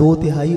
2/3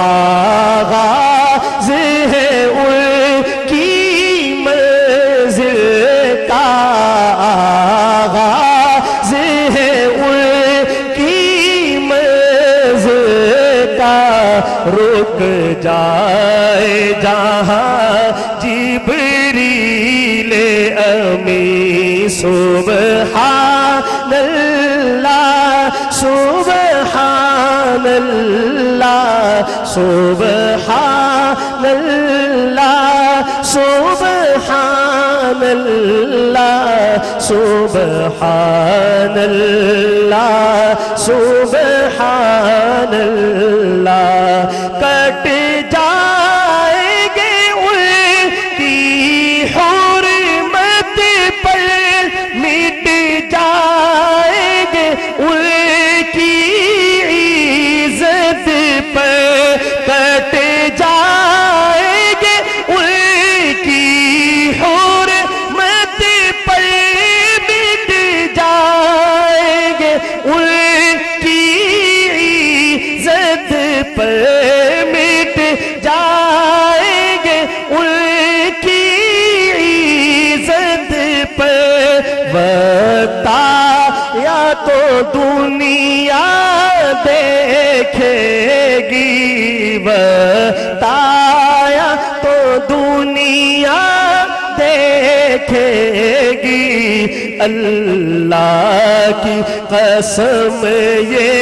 آغاز ہے ان کی منزل کا، آغاز ہے ان کی منزل کا، رک جائے جہاں جبریل امی، سبحان اللہ سبحان اللہ سبحان اللہ سبحان اللہ سبحان اللہ سبحان اللہ، کٹ جائیں گے ان کی حرمت پر، مٹ جائیں گے ان کی عزت پر، کٹ جائیں گے ان کی حرمت پر، مٹ جائیں گے ان کی عزت پر، مٹ جائیں گے ان کی عزت پر، وقت آیا تو دنیا دیکھے گی، وقت آیا تو دنیا دیکھے گی، اللہ کی قسم یہ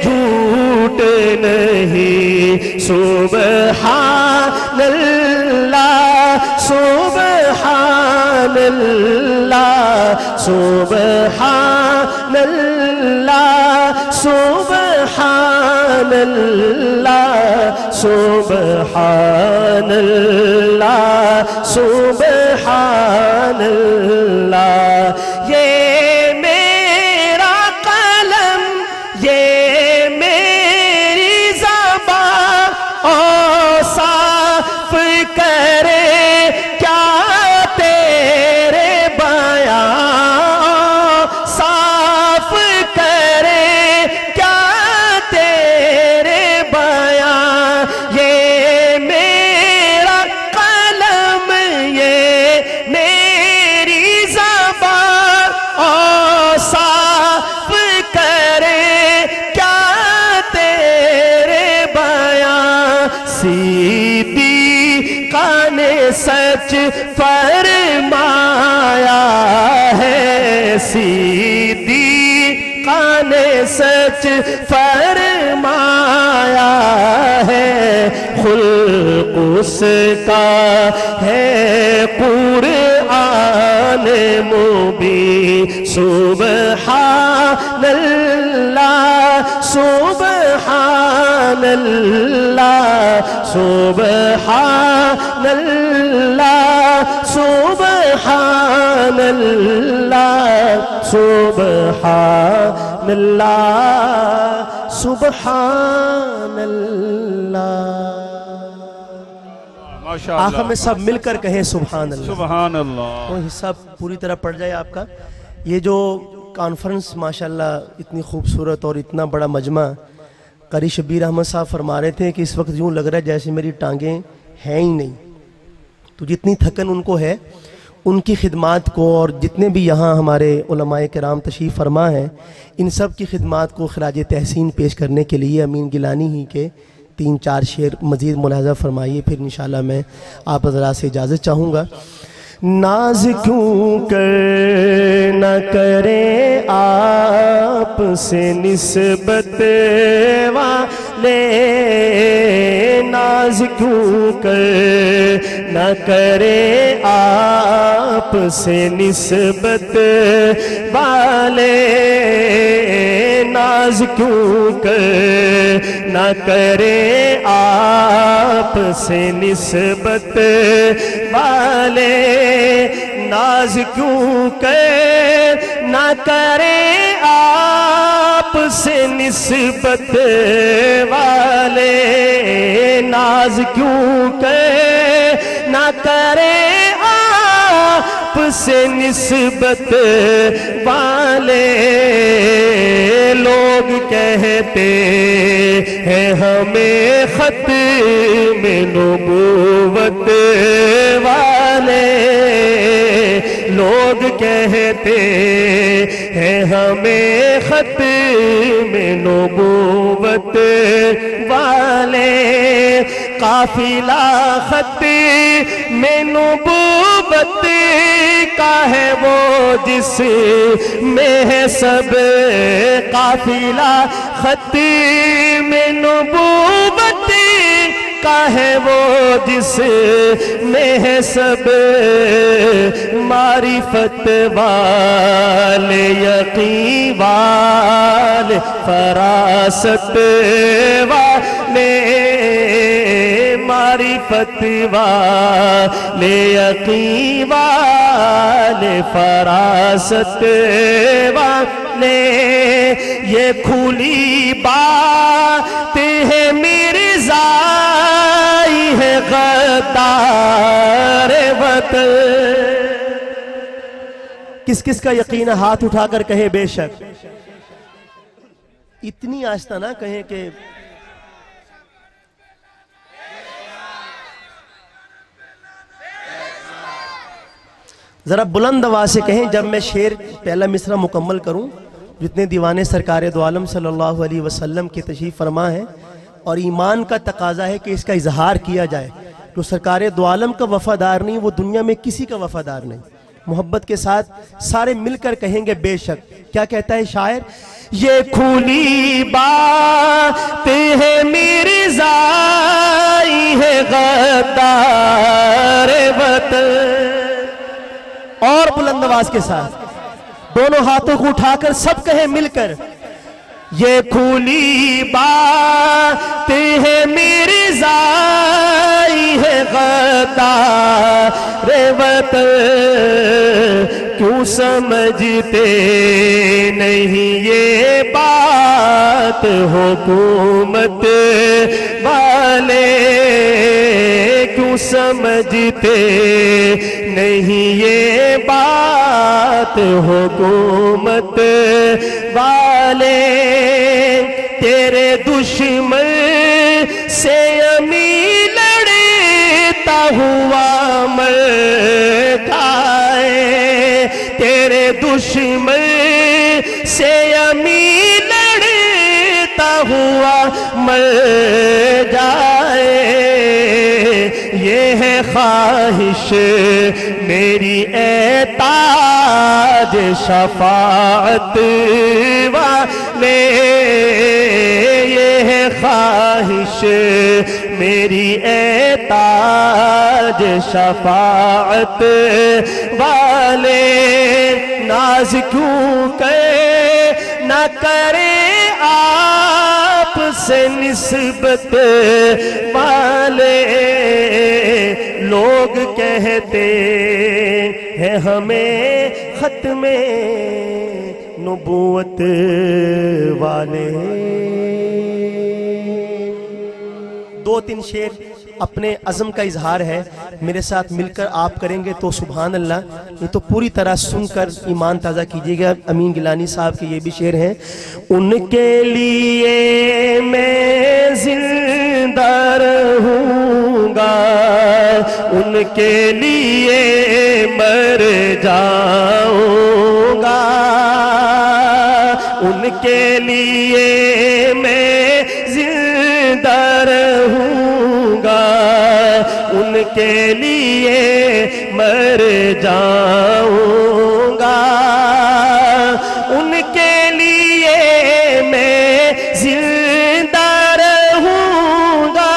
جھوٹ نہیں، سبحان اللہ سبحان اللہ سبحان اللہ سبحان اللہ سبحان اللہ سبحان اللہ، یہ میرا قلم یہ میری زبان اوصاف کرے کیا تیرے بیان، صاف کرے کیا تیرے بیان، یہ میرا قلم یہ میری زبان اوصاف کرے کیا تیرے بیان، صدیقہ نے سچ فرمایا ہے، صدیقہ نے سچ فرمایا ہے، خلق اس کا ہے قرآن مبین، سبحان اللہ سبحان اللہ سبحان اللہ سبحان اللہ سبحان اللہ سبحان اللہ۔ آخر میں سب مل کر کہیں سبحان اللہ سبحان اللہ، وہ حصہ پوری طرح پڑ جائے آپ کا۔ یہ جو کانفرنس ماشاءاللہ اتنی خوبصورت اور اتنا بڑا مجمع، قاری شبیر احمد صاحب فرما رہے تھے کہ اس وقت یوں لگ رہا ہے جیسے میری ٹانگیں ہیں ہی نہیں، تو جتنی تھکن ان کو ہے ان کی خدمات کو، اور جتنے بھی یہاں ہمارے علماء کرام تشریف فرما ہیں، ان سب کی خدمات کو خراج تحسین پیش کرنے کے لیے امین گیلانی ہی کے 3-4 شعر مزید ملاحظہ فرمائیے، پھر انشاءاللہ میں آپ حضرات سے اجازت چاہوں گا۔ ناز کیوں کر نہ کرے آپ سے نسبت والے، ناز کیوں کر نہ کرے آپ سے نسبت والے، ناز کیوں کر نہ کرے آپ سے نسبت والے، ناز کیوں کر نہ کرے آپ سے نسبت والے، ناز کیوں کر نہ کرے آپ سے نسبت والے لوگ کہتے ہیں ہمیں ختم نبوت والے لوگ کہتے ہیں ہمیں ختم نبوت والے قافلہ ختم نبوت کا ہے وہ جس میں ہے سب قافلہ ختم نبوت کا ہے وہ جس میں ہے سب معرفت والے یقین والے فراست والے معرفت والے یقین والے فراست والے یہ کھلی بات ہے مرزائی ہے غدار وطن کس کس کا یقین ہاتھ اٹھا کر کہے بے شک اتنی آہستہ نہ کہیں کہ ذرا بلند آواز سے کہیں جب میں شعر پہلا مصرع مکمل کروں جتنے دیوانے سرکار دو عالم صلی اللہ علیہ وسلم کی تشریف فرما ہے اور ایمان کا تقاضا ہے کہ اس کا اظہار کیا جائے جو سرکار دو عالم کا وفادار نہیں وہ دنیا میں کسی کا وفادار نہیں محبت کے ساتھ سارے مل کر کہیں گے بے شک کیا کہتا ہے شاعر یہ کھلی بات ہے مرزائی ہے غدار وطن اور بلند آواز کے ساتھ دونوں ہاتھوں کو اٹھا کر سب کہیں مل کر یہ کھلی بات ہے مرزائی ہے غدار وطن کیوں سمجھتے نہیں یہ بات حکومت والے کیوں سمجھتے نہیں یہ بات حکومت والے تیرے دشمن سے امی لڑتا ہوا مر جائے تیرے دشمن سے امی لڑتا ہوا مر جائے یہ ہے خواہش میری اے تاج شفاعت والے یہ ہے خواہش میری اے تاج شفاعت والے ناز کیوں نہ کرے آپ سے نسبت والے لوگ کہتے ہیں ہمیں ختم نبوت والے دو تین شعر اپنے عزم کا اظہار ہے میرے ساتھ مل کر آپ کریں گے تو سبحان اللہ یہ تو پوری طرح سن کر ایمان تازہ کیجئے گا امین گیلانی صاحب کے یہ بھی شعر ہیں ان کے لیے میں زندہ رہوں گا ان کے لیے مر جاؤں گا ان کے لیے میں زندہ رہوں گا ان کے لیے مر جاؤں گا ان کے لیے میں زندہ رہوں گا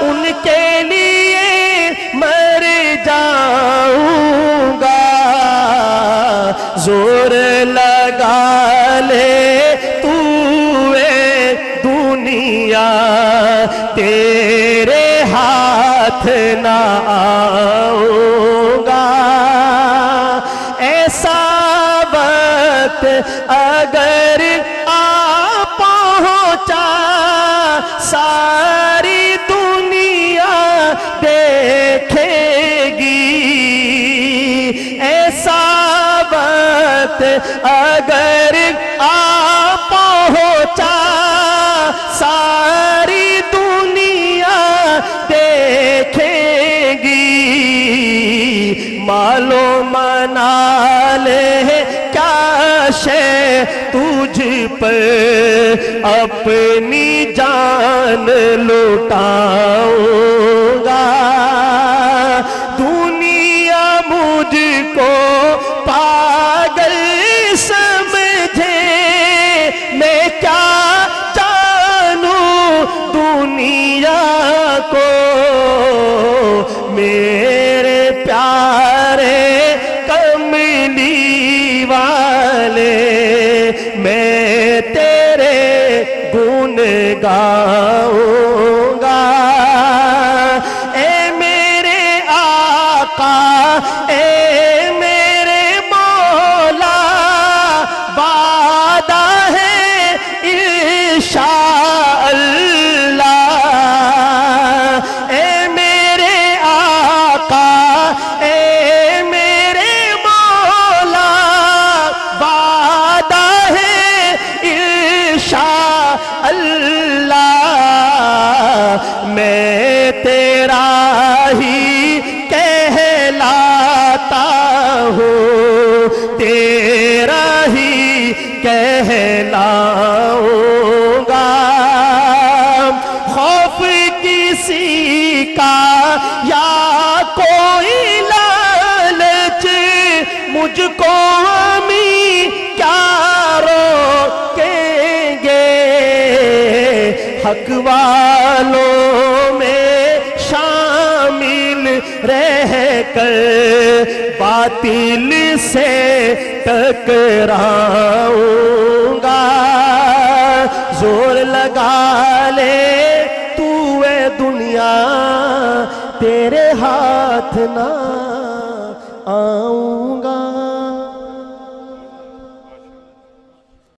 ان کے لیے مر جاؤں گا زور لگا لے تو اے دنیا تیرے ہاتھ نہ آؤں گا ایسا وقت اگر آ پہنچا ساری دنیا دیکھے گی اگر آ پہنچا ساری دنیا دیکھیں گی مالو منال ہے کیا شے تجھ پر اپنی جان لٹاؤں گا دنیا مجھ کو پاگل سمجھے میں کیا جانوں دنیا کو میرے پیارے کملی والے میں تیرے گن گاؤں گا اے میرے آقا اے میرے مولا وعدہ ہے انشاءاللہ اے میرے آقا اے میرے مولا وعدہ ہے انشاءاللہ میں تیرا ہی کہلاتا ہوں تیرا ہی کہلاؤں گا خوف کسی کا یا کوئی لالچ مجھ کو امی کیا روکیں گے حق والوں میں شامل رہ کر باطل سے ٹکراؤں گا زور لگا لے تو اے دنیا تیرے ہاتھ نہ آؤں